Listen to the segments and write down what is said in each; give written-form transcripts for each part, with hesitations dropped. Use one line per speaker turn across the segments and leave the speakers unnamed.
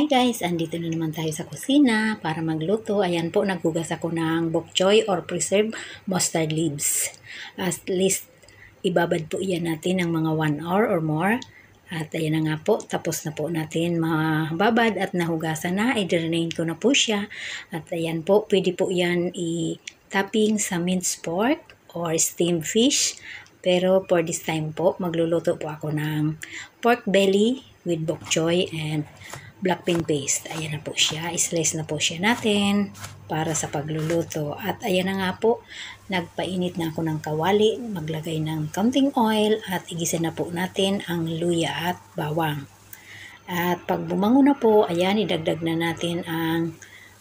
guys, andito na naman tayo sa kusina para magluto. Ayan po, naghugas ako ng bok choy or preserved mustard leaves. At least, ibabad po iyan natin ng mga 1 hour or more. At ayan na nga po, tapos na po natin mababad at nahugasan na. I-drain ko na po siya. At ayan po, pwede po yan i-topping sa minced pork or steamed fish. Pero for this time po, magluluto po ako ng pork belly with bok choy and black bean paste. Ayan na po siya. I-slice na po siya natin para sa pagluluto. At ayan na nga po, nagpainit na ako ng kawali. Maglagay ng counting oil at igisa na po natin ang luya at bawang. At pag bumango na po, ayan, idagdag na natin ang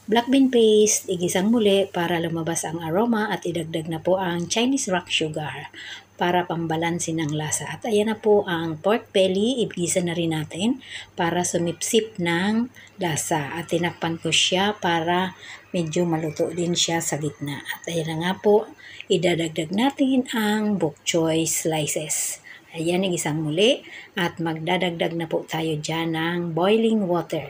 black bean paste, igisang muli para lumabas ang aroma at idagdag na po ang Chinese rock sugar para pambalansin ang lasa. At ayan na po ang pork belly, igisa na rin natin para sumipsip ng lasa. At tinakpan ko siya para medyo maluto din siya sa gitna. At ayan na nga po, idadagdag natin ang bok choy slices. Ayan, igisang muli at magdadagdag na po tayo dyan ng boiling water.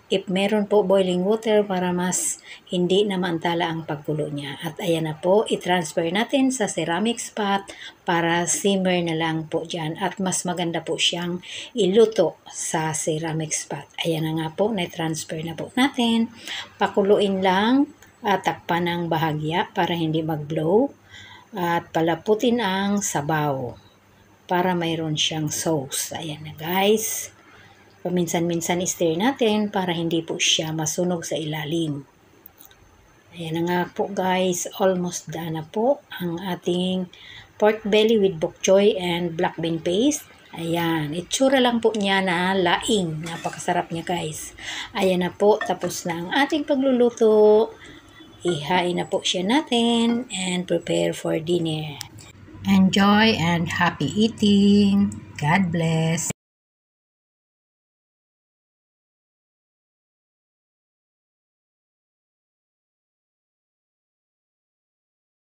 If meron po boiling water para mas hindi na maantala ang pagkulo niya. At ayan na po, i-transfer natin sa ceramic pot para simmer na lang po dyan. At mas maganda po siyang iluto sa ceramic pot. Ayan na nga po, na-transfer na po natin. Pakuluin lang at takpan ng bahagya para hindi mag-blow. At palaputin ang sabaw para mayroon siyang sauce. Ayan na guys. Paminsan-minsan i-stir natin para hindi po siya masunog sa ilalim. Ayan na nga po guys. Almost done na po ang ating pork belly with bok choy and black bean paste. Ayan. Itsura lang po niya na laing. Napakasarap niya guys. Ayan na po. Tapos na ang ating pagluluto. Ihain na po siya natin and prepare for dinner. Enjoy and happy eating. God bless.